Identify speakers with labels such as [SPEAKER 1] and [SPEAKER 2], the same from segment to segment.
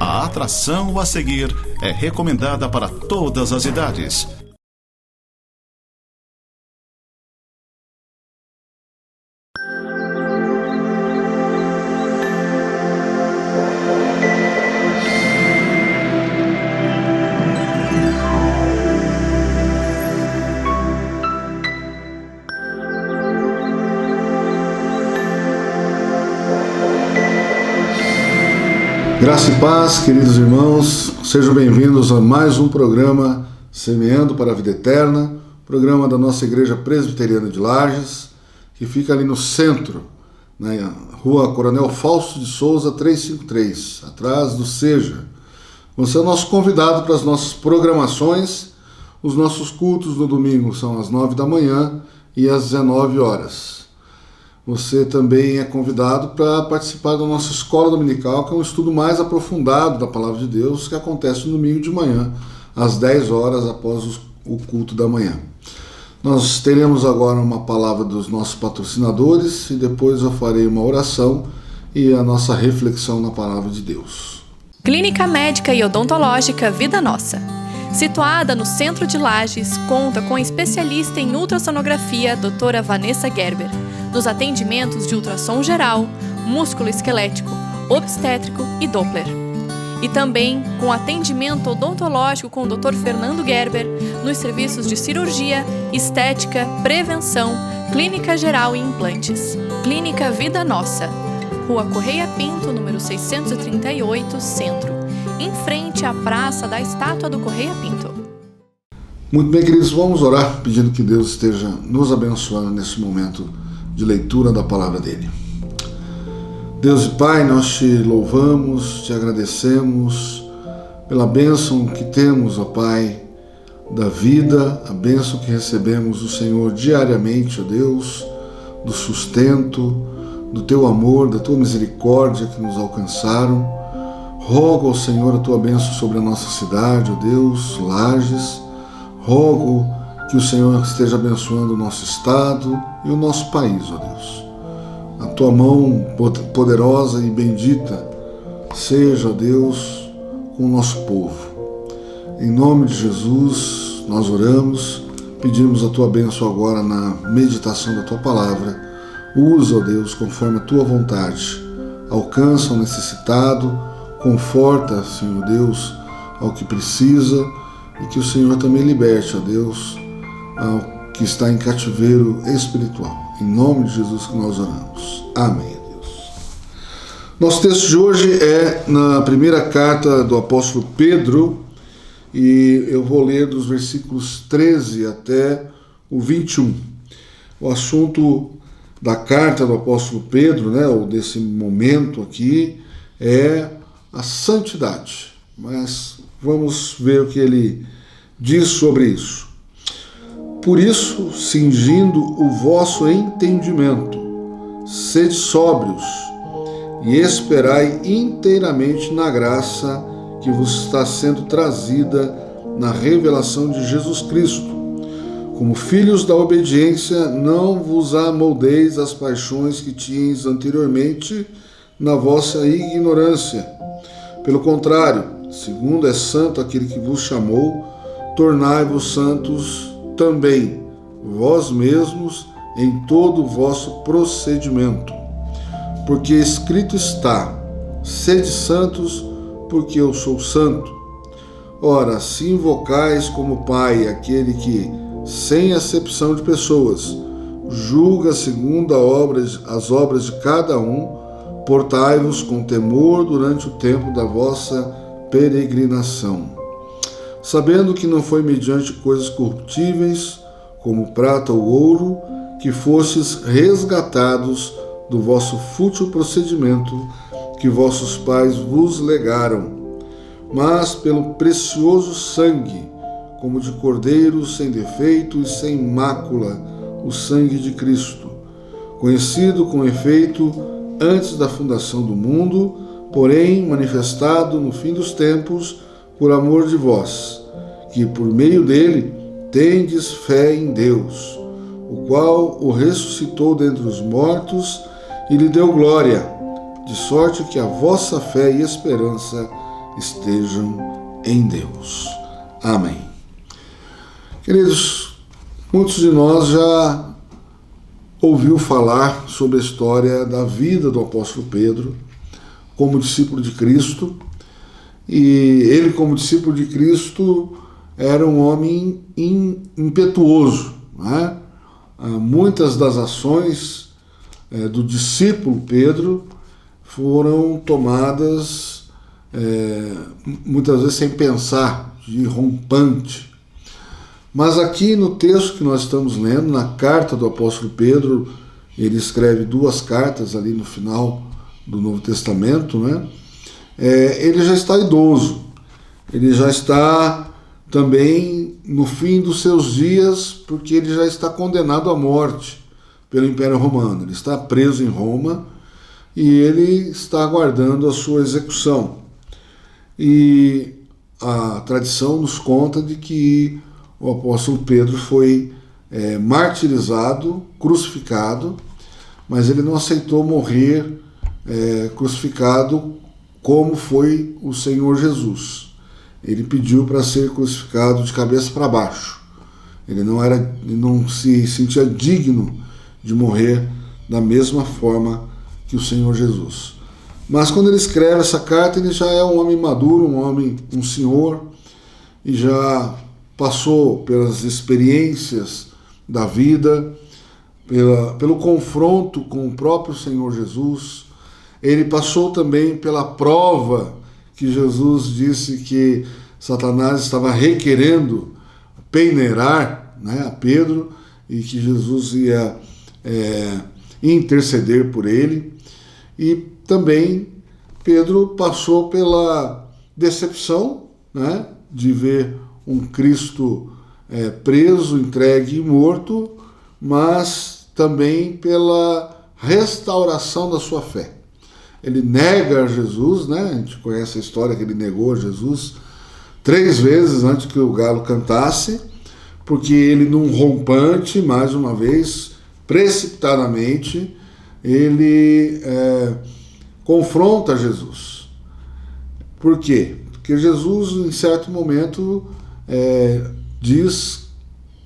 [SPEAKER 1] A atração a seguir é recomendada para todas as idades.
[SPEAKER 2] Graça e paz, queridos irmãos, sejam bem-vindos a mais um programa Semeando para a Vida Eterna, programa da nossa Igreja Presbiteriana de Lages, que fica ali no centro, na Rua Coronel Fausto de Souza 353, atrás do Seja. Você é o nosso convidado para as nossas programações. Os nossos cultos no domingo são às 9 da manhã e às 19 horas. Você também é convidado para participar da nossa Escola Dominical, que é um estudo mais aprofundado da Palavra de Deus, que acontece no domingo de manhã, às 10 horas, após o culto da manhã. Nós teremos agora uma palavra dos nossos patrocinadores e depois eu farei uma oração e a nossa reflexão na Palavra de Deus.
[SPEAKER 3] Clínica Médica e Odontológica Vida Nossa. Situada no centro de Lages, conta com a especialista em ultrassonografia, doutora Vanessa Gerber, nos atendimentos de ultrassom geral, músculo-esquelético, obstétrico e Doppler. E também com atendimento odontológico com o Dr. Fernando Gerber, nos serviços de cirurgia, estética, prevenção, clínica geral e implantes. Clínica Vida Nossa, Rua Correia Pinto, número 638, Centro, em frente à Praça da Estátua do Correia Pinto.
[SPEAKER 2] Muito bem, queridos, vamos orar pedindo que Deus esteja nos abençoando nesse momento de leitura da palavra dele. Deus e Pai, nós te louvamos, te agradecemos pela bênção que temos, ó Pai, da vida, a bênção que recebemos do Senhor diariamente, ó Deus, do sustento, do teu amor, da tua misericórdia que nos alcançaram. Rogo ao Senhor a tua bênção sobre a nossa cidade, ó Deus, Lages. Rogo que o Senhor esteja abençoando o nosso estado e o nosso país, ó Deus. A tua mão poderosa e bendita seja, ó Deus, com o nosso povo. Em nome de Jesus, nós oramos, pedimos a tua bênção agora na meditação da tua palavra. Usa, ó Deus, conforme a tua vontade. Alcança o necessitado, conforta, Senhor Deus, ao que precisa e que o Senhor também liberte, ó Deus, ao que está em cativeiro espiritual. Em nome de Jesus que nós oramos. Amém, Deus. Nosso texto de hoje é na primeira carta do apóstolo Pedro e eu vou ler dos versículos 13 até o 21. O assunto da carta do apóstolo Pedro, ou desse momento aqui, é a santidade. Mas vamos ver o que ele diz sobre isso. Por isso, cingindo o vosso entendimento, sede sóbrios e esperai inteiramente na graça que vos está sendo trazida na revelação de Jesus Cristo. Como filhos da obediência, não vos amoldeis às paixões que tinhais anteriormente na vossa ignorância. Pelo contrário, segundo é santo aquele que vos chamou, tornai-vos santos também, vós mesmos, em todo o vosso procedimento. Porque escrito está, sede santos, porque eu sou santo. Ora, se invocais como Pai aquele que, sem acepção de pessoas, julga segundo as obras de cada um, portai-vos com temor durante o tempo da vossa peregrinação, sabendo que não foi mediante coisas corruptíveis, como prata ou ouro, que fostes resgatados do vosso fútil procedimento que vossos pais vos legaram, mas pelo precioso sangue, como de cordeiro sem defeito e sem mácula, o sangue de Cristo, conhecido com efeito antes da fundação do mundo, porém manifestado no fim dos tempos por amor de vós, que por meio dele tendes fé em Deus, o qual o ressuscitou dentre os mortos e lhe deu glória, de sorte que a vossa fé e esperança estejam em Deus. Amém. Queridos, muitos de nós já ouviu falar sobre a história da vida do apóstolo Pedro como discípulo de Cristo, e ele, como discípulo de Cristo, era um homem impetuoso, né? Muitas das ações do discípulo Pedro foram tomadas muitas vezes sem pensar, de rompante. Mas aqui no texto que nós estamos lendo, na carta do apóstolo Pedro, ele escreve 2 cartas ali no final do Novo Testamento, né? Ele já está idoso, ele já está também no fim dos seus dias, porque ele já está condenado à morte pelo Império Romano. Ele está preso em Roma e ele está aguardando a sua execução. E a tradição nos conta de que o apóstolo Pedro foi martirizado, crucificado, mas ele não aceitou morrer crucificado como foi o Senhor Jesus. Ele pediu para ser crucificado de cabeça para baixo. Ele não se sentia digno de morrer da mesma forma que o Senhor Jesus. Mas quando ele escreve essa carta, ele já é um homem maduro, um senhor, e já passou pelas experiências da vida, pelo confronto com o próprio Senhor Jesus. Ele passou também pela prova que Jesus disse que Satanás estava requerendo peneirar, né, a Pedro, e que Jesus ia interceder por ele. E também Pedro passou pela decepção, né, de ver um Cristo preso, entregue e morto, mas também pela restauração da sua fé. Ele nega Jesus, né? A gente conhece a história que ele negou a Jesus 3 vezes antes que o galo cantasse, porque ele, num rompante, mais uma vez, precipitadamente, ele confronta Jesus. Por quê? Porque Jesus, em certo momento,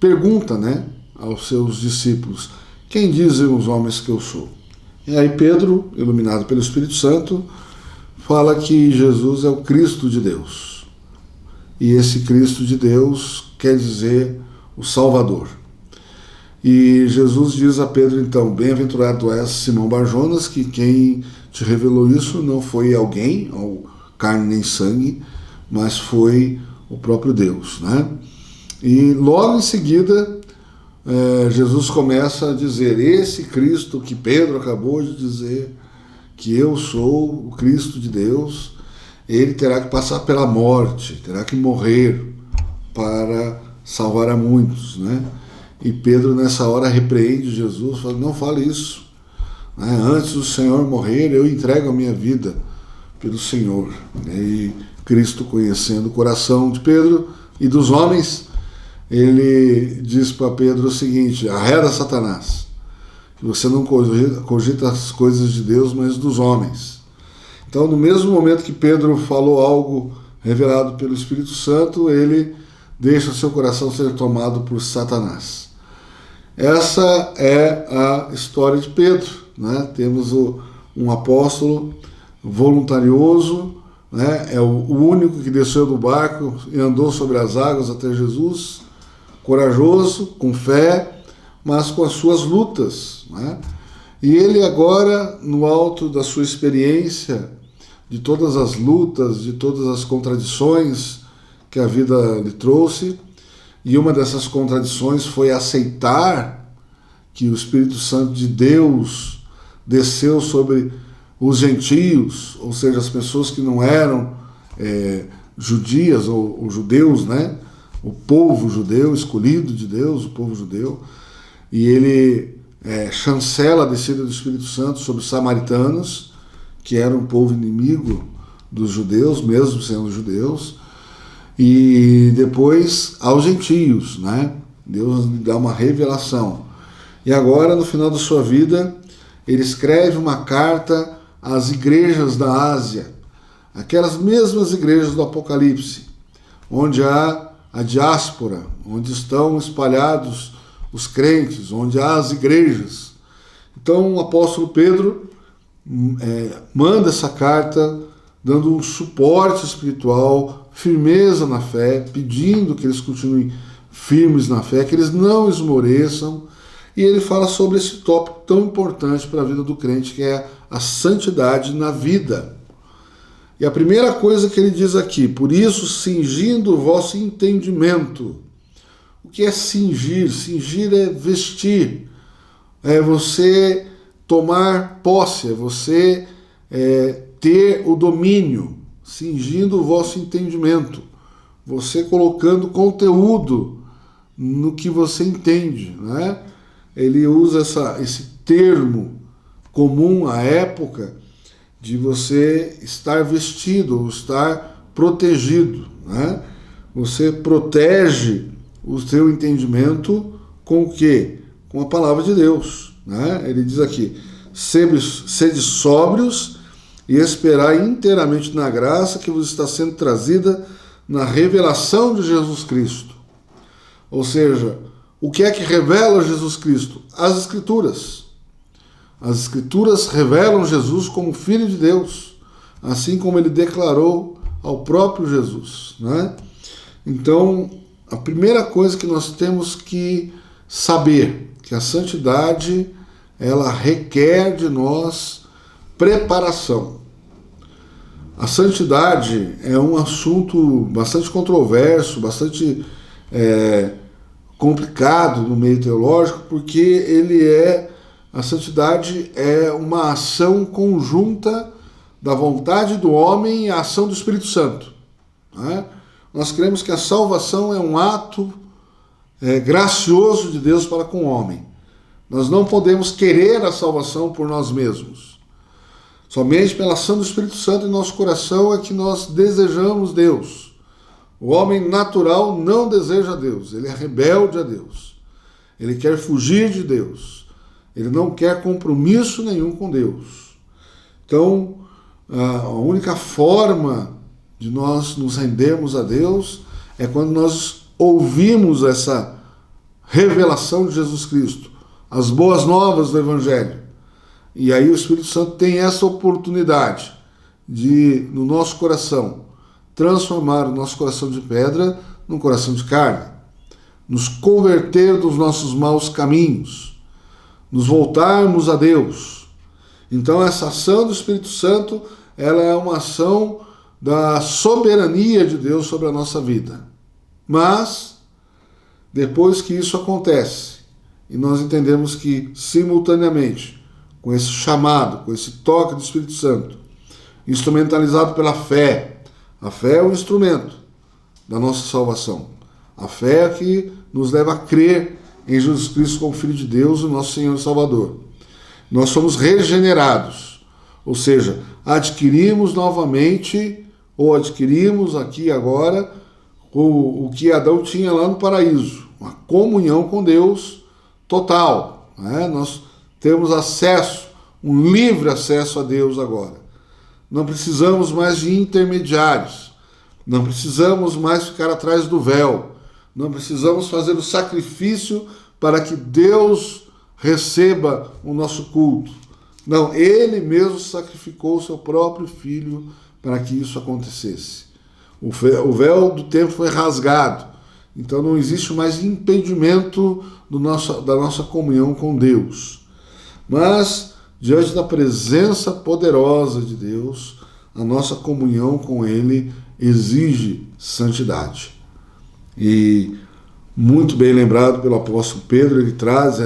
[SPEAKER 2] pergunta, né, aos seus discípulos: quem dizem os homens que eu sou? E aí Pedro, iluminado pelo Espírito Santo, fala que Jesus é o Cristo de Deus. E esse Cristo de Deus quer dizer o Salvador. E Jesus diz a Pedro, então: bem-aventurado és, Simão Barjonas, que quem te revelou isso não foi alguém, ou carne nem sangue, mas foi o próprio Deus, né? E logo em seguida, Jesus começa a dizer: esse Cristo que Pedro acabou de dizer, que eu sou o Cristo de Deus, ele terá que passar pela morte, terá que morrer para salvar a muitos, né? E Pedro nessa hora repreende Jesus, fala: não fale isso, né? Antes do Senhor morrer, eu entrego a minha vida pelo Senhor. E Cristo, conhecendo o coração de Pedro e dos homens, ele diz para Pedro o seguinte: arreda Satanás, que você não cogita as coisas de Deus, mas dos homens. Então, no mesmo momento que Pedro falou algo revelado pelo Espírito Santo, ele deixa seu coração ser tomado por Satanás. Essa é a história de Pedro, né? Temos um apóstolo voluntarioso, né? É o único que desceu do barco e andou sobre as águas até Jesus, corajoso, com fé, mas com as suas lutas, né? E ele agora, no alto da sua experiência, de todas as lutas, de todas as contradições que a vida lhe trouxe, e uma dessas contradições foi aceitar que o Espírito Santo de Deus desceu sobre os gentios, ou seja, as pessoas que não eram judias ou judeus, né? O povo judeu, escolhido de Deus, o povo judeu, e ele chancela a descida do Espírito Santo sobre os samaritanos, que era um povo inimigo dos judeus, mesmo sendo judeus, e depois aos gentios, né? Deus lhe dá uma revelação. E agora, no final da sua vida, ele escreve uma carta às igrejas da Ásia, aquelas mesmas igrejas do Apocalipse, onde há a diáspora, onde estão espalhados os crentes, onde há as igrejas. Então o apóstolo Pedro manda essa carta dando um suporte espiritual, firmeza na fé, pedindo que eles continuem firmes na fé, que eles não esmoreçam, e ele fala sobre esse tópico tão importante para a vida do crente, que é a santidade na vida. E a primeira coisa que ele diz aqui: por isso, cingindo o vosso entendimento. O que é cingir? Cingir é vestir, é você tomar posse, é você ter o domínio, cingindo o vosso entendimento, você colocando conteúdo no que você entende, né? Ele usa esse termo comum à época de você estar vestido ou estar protegido, né? Você protege o seu entendimento com o quê? Com a palavra de Deus, né? Ele diz aqui: sede sóbrios e esperai inteiramente na graça que vos está sendo trazida na revelação de Jesus Cristo. Ou seja, o que é que revela Jesus Cristo? As Escrituras. As Escrituras revelam Jesus como Filho de Deus, assim como ele declarou ao próprio Jesus, né? Então, a primeira coisa que nós temos que saber, que a santidade, ela requer de nós preparação. A santidade é um assunto bastante controverso, bastante complicado no meio teológico, porque a santidade é uma ação conjunta da vontade do homem e a ação do Espírito Santo, né? Nós cremos que a salvação é um ato gracioso de Deus para com o homem. Nós não podemos querer a salvação por nós mesmos. Somente pela ação do Espírito Santo em nosso coração é que nós desejamos Deus. O homem natural não deseja Deus, ele é rebelde a Deus. Ele quer fugir de Deus. Ele não quer compromisso nenhum com Deus. Então, a única forma de nós nos rendermos a Deus é quando nós ouvimos essa revelação de Jesus Cristo, as boas novas do Evangelho. E aí o Espírito Santo tem essa oportunidade de, no nosso coração, transformar o nosso coração de pedra num coração de carne, nos converter dos nossos maus caminhos, nos voltarmos a Deus. Então essa ação do Espírito Santo, ela é uma ação da soberania de Deus sobre a nossa vida. Mas, depois que isso acontece, e nós entendemos que, simultaneamente, com esse chamado, com esse toque do Espírito Santo, instrumentalizado pela fé, a fé é o instrumento da nossa salvação. A fé é que nos leva a crer em Jesus Cristo como Filho de Deus, o nosso Senhor e Salvador. Nós somos regenerados, ou seja, adquirimos novamente, ou adquirimos aqui agora, o que Adão tinha lá no paraíso, uma comunhão com Deus total, né? Nós temos acesso, um livre acesso a Deus agora. Não precisamos mais de intermediários, não precisamos mais ficar atrás do véu, não precisamos fazer o sacrifício para que Deus receba o nosso culto. Não, Ele mesmo sacrificou o seu próprio Filho para que isso acontecesse. O véu do templo foi rasgado, então não existe mais impedimento da nossa comunhão com Deus. Mas, diante da presença poderosa de Deus, a nossa comunhão com Ele exige santidade. E, muito bem lembrado pelo apóstolo Pedro, ele traz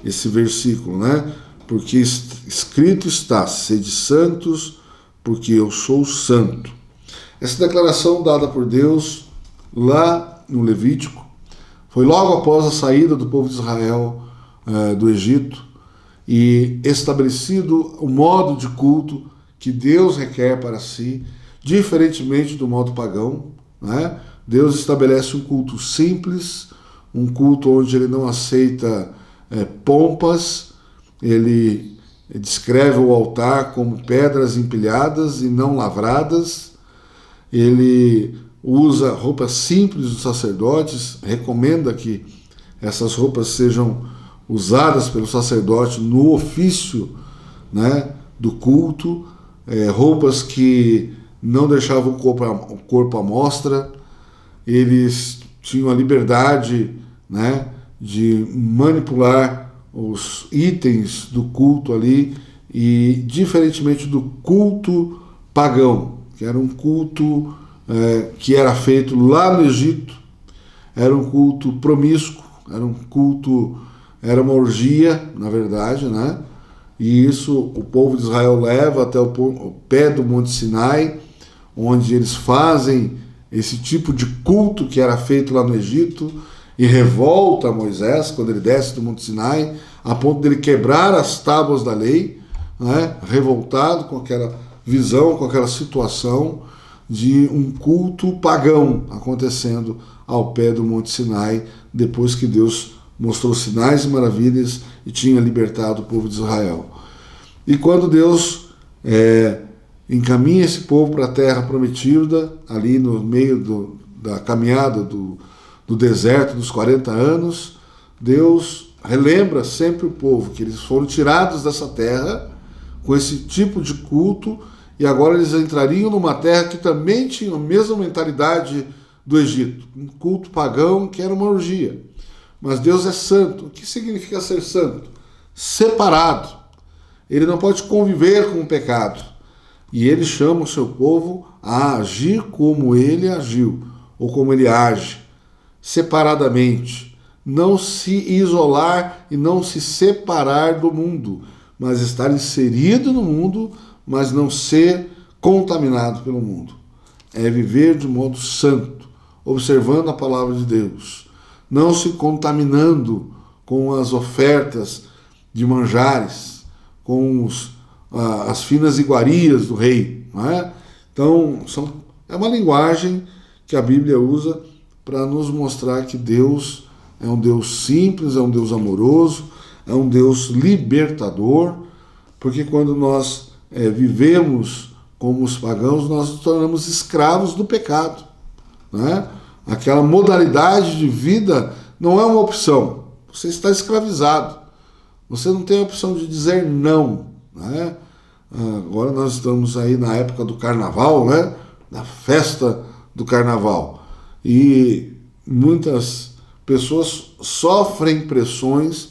[SPEAKER 2] esse versículo, né? Porque escrito está: sede santos, porque eu sou santo. Essa declaração dada por Deus lá no Levítico foi logo após a saída do povo de Israel do Egito, e estabelecido o modo de culto que Deus requer para si, diferentemente do modo pagão, né? Deus estabelece um culto simples, um culto onde ele não aceita pompas, ele descreve o altar como pedras empilhadas e não lavradas. Ele usa roupas simples dos sacerdotes, recomenda que essas roupas sejam usadas pelo sacerdote no ofício, né, do culto, roupas que não deixavam o corpo à mostra. Eles tinham a liberdade, né, de manipular os itens do culto ali, e diferentemente do culto pagão, que era um culto que era feito lá no Egito, era um culto promíscuo, era uma orgia, na verdade, né? E isso o povo de Israel leva até o pé do Monte Sinai, onde eles fazem esse tipo de culto que era feito lá no Egito, e revolta Moisés quando ele desce do Monte Sinai, a ponto dele quebrar as tábuas da lei, né? Revoltado com aquela visão, com aquela situação de um culto pagão acontecendo ao pé do Monte Sinai, depois que Deus mostrou sinais e maravilhas e tinha libertado o povo de Israel. E quando Deus encaminha esse povo para a terra prometida, ali no meio da caminhada do deserto dos 40 anos, Deus relembra sempre o povo que eles foram tirados dessa terra com esse tipo de culto, e agora eles entrariam numa terra que também tinha a mesma mentalidade do Egito, um culto pagão que era uma orgia. Mas Deus é santo. O que significa ser santo? Separado. Ele não pode conviver com o pecado. E ele chama o seu povo a agir como ele agiu, ou como ele age, separadamente. Não se isolar e não se separar do mundo, mas estar inserido no mundo, mas não ser contaminado pelo mundo. É viver de modo santo, observando a palavra de Deus, não se contaminando com as ofertas de manjares, com as finas iguarias do rei. Não é? Então, é uma linguagem que a Bíblia usa para nos mostrar que Deus é um Deus simples, é um Deus amoroso, é um Deus libertador, porque quando nós vivemos como os pagãos, nós nos tornamos escravos do pecado. Né? Aquela modalidade de vida não é uma opção, você está escravizado, você não tem a opção de dizer não. Né? Agora nós estamos aí na época do carnaval, né? Na festa do carnaval, e muitas pessoas sofrem pressões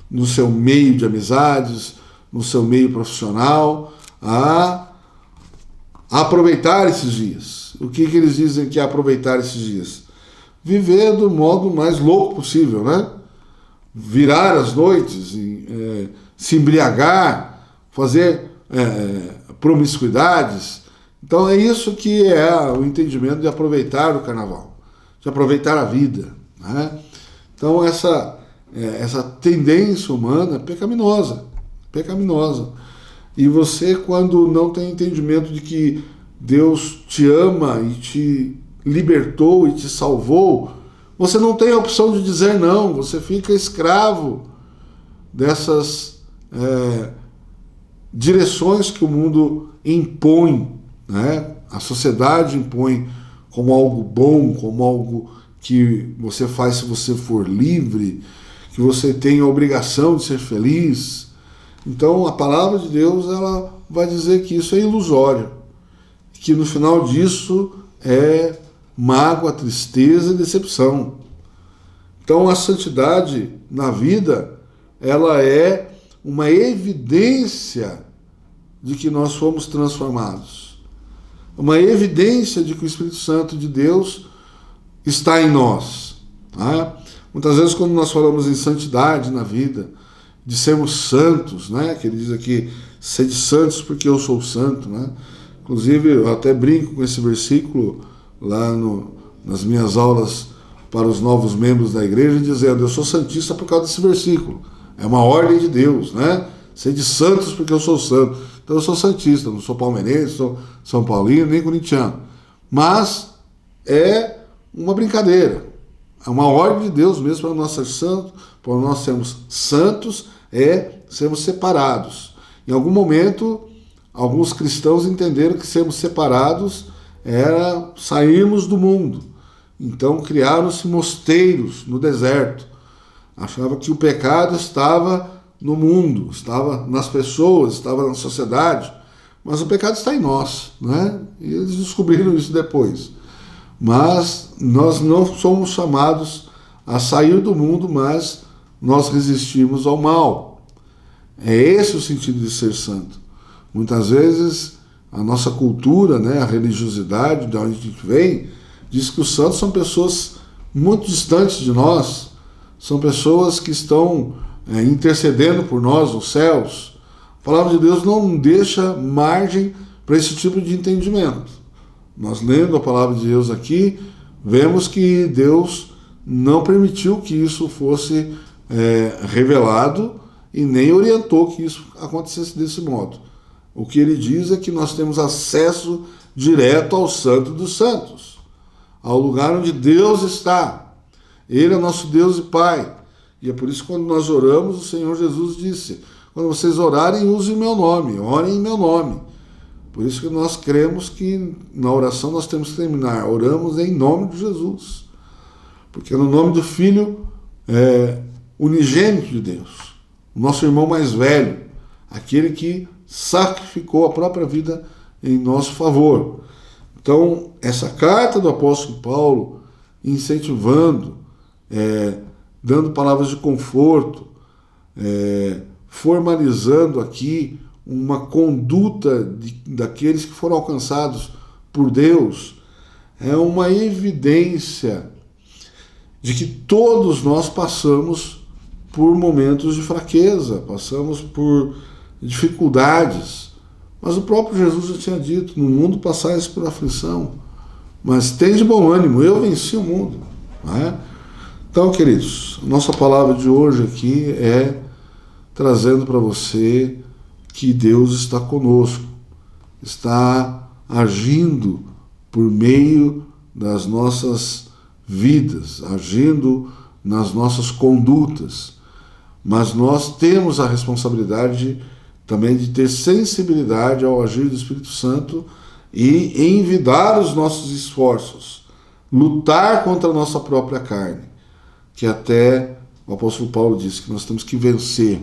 [SPEAKER 2] no seu meio de amizades, no seu meio profissional, a aproveitar esses dias. O que eles dizem que é aproveitar esses dias? Viver do modo mais louco possível, né? Virar as noites, se embriagar, fazer promiscuidades. Então é isso que é o entendimento de aproveitar o carnaval, de aproveitar a vida. Né? Então essa tendência humana é pecaminosa. E você, quando não tem entendimento de que Deus te ama e te libertou e te salvou, você não tem a opção de dizer não, você fica escravo dessas direções que o mundo impõe, né? A sociedade impõe como algo bom, como algo que você faz se você for livre, que você tem a obrigação de ser feliz. Então a palavra de Deus, ela vai dizer que isso é ilusório, que no final disso é mágoa, tristeza e decepção. Então a santidade na vida, ela é uma evidência de que nós fomos transformados, uma evidência de que o Espírito Santo de Deus está em nós. Tá? Muitas vezes quando nós falamos em santidade na vida, de sermos santos, né? Que ele diz aqui, sede santos porque eu sou santo, né? Inclusive eu até brinco com esse versículo lá nas minhas aulas para os novos membros da igreja, dizendo, eu sou santista por causa desse versículo, é uma ordem de Deus, né? Sede santos porque eu sou santo. Então eu sou santista, não sou palmeirense, sou são paulino, nem corintiano, mas é uma brincadeira, é uma ordem de Deus mesmo para nós sermos santos, para nós sermos santos, sermos separados. Em algum momento, alguns cristãos entenderam que sermos separados era sairmos do mundo. Então criaram-se mosteiros no deserto. Achava que o pecado estava no mundo, estava nas pessoas, estava na sociedade, mas o pecado está em nós, né? E eles descobriram isso depois. Mas nós não somos chamados a sair do mundo, mas nós resistimos ao mal. É esse o sentido de ser santo. Muitas vezes a nossa cultura, né, a religiosidade de onde a gente vem, diz que os santos são pessoas muito distantes de nós, são pessoas que estão intercedendo por nós nos céus. A palavra de Deus não deixa margem para esse tipo de entendimento. Nós lendo a palavra de Deus aqui, vemos que Deus não permitiu que isso fosse revelado e nem orientou que isso acontecesse desse modo. O que ele diz é que nós temos acesso direto ao Santo dos Santos, ao lugar onde Deus está. Ele é nosso Deus e Pai. E é por isso que quando nós oramos, o Senhor Jesus disse: quando vocês orarem, usem o meu nome, orem em meu nome. Por isso que nós cremos que na oração nós temos que terminar: oramos em nome de Jesus. Porque é no nome do Filho unigênito de Deus, o nosso irmão mais velho, aquele que sacrificou a própria vida em nosso favor. Então, essa carta do apóstolo Paulo, incentivando, dando palavras de conforto, formalizando aqui uma conduta daqueles que foram alcançados por Deus, é uma evidência de que todos nós passamos por momentos de fraqueza, passamos por dificuldades, mas o próprio Jesus já tinha dito: no mundo passais por aflição, mas tende bom ânimo, eu venci o mundo. Não é? Então, queridos, a nossa palavra de hoje aqui é trazendo para você que Deus está conosco, está agindo por meio das nossas vidas, agindo nas nossas condutas, mas nós temos a responsabilidade também de ter sensibilidade ao agir do Espírito Santo e envidar os nossos esforços, lutar contra a nossa própria carne, que até o apóstolo Paulo disse que nós temos que vencer,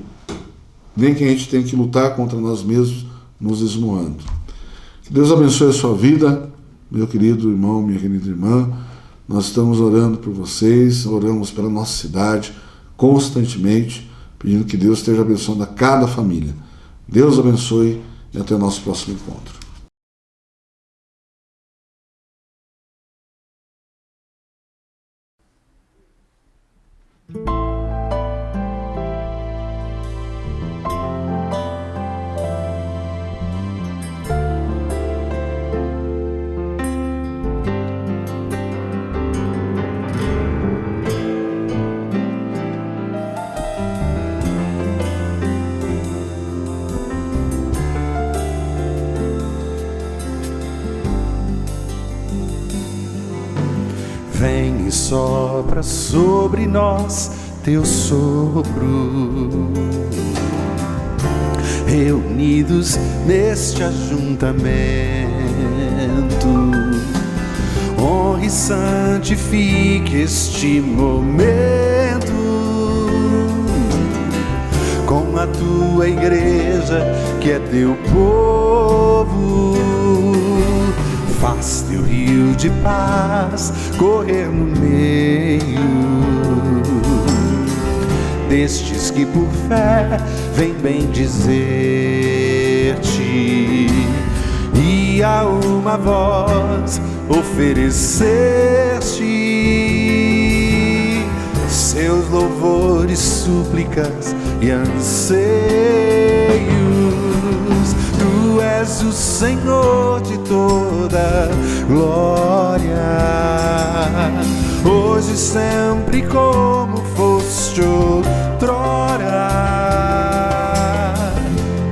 [SPEAKER 2] nem que a gente tenha que lutar contra nós mesmos, nos esmoando. Que Deus abençoe a sua vida, meu querido irmão, minha querida irmã. Nós estamos orando por vocês, oramos pela nossa cidade constantemente, pedindo que Deus esteja abençoando a cada família. Deus abençoe e até o nosso próximo encontro.
[SPEAKER 4] Vem e sopra sobre nós teu sopro, reunidos neste ajuntamento, honre e santifique este momento com a tua igreja que é teu povo. Faz teu rio de paz correr no meio destes que por fé vem bem dizer-te, e a uma voz oferecer-te seus louvores, súplicas e anseios. Tu és o Senhor de toda glória, hoje e sempre como foste outrora.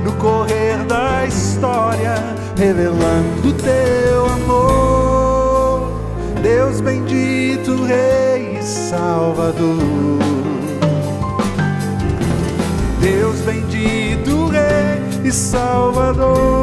[SPEAKER 4] No correr da história, revelando teu amor, Deus bendito, Rei e Salvador. Deus bendito, Rei e Salvador.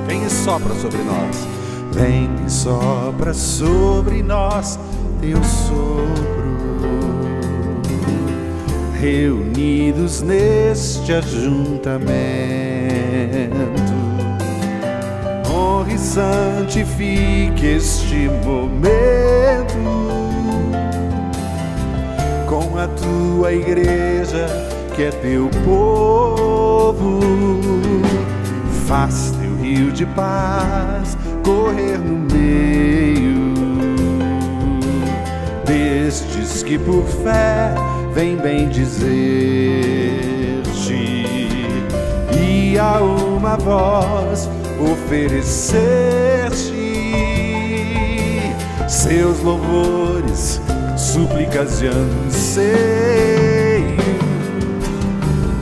[SPEAKER 4] Vem e sopra sobre nós, vem e sopra sobre nós teu sopro. Reunidos neste ajuntamento, honre e santifique este momento com a tua igreja, que é teu povo. Faz teu rio de paz correr no meio destes que por fé vem bem dizer-te, e a uma voz oferecer-te seus louvores, súplicas e anseio.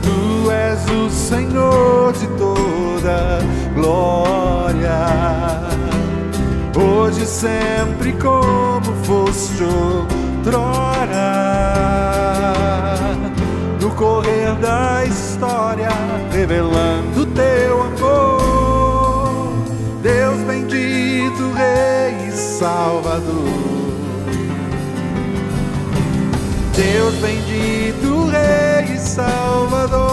[SPEAKER 4] Tu és o Senhor de toda glória, hoje e sempre, como foste outrora, no correr da história, revelando teu amor. Deus bendito, Rei e Salvador. Deus bendito, Rei e Salvador.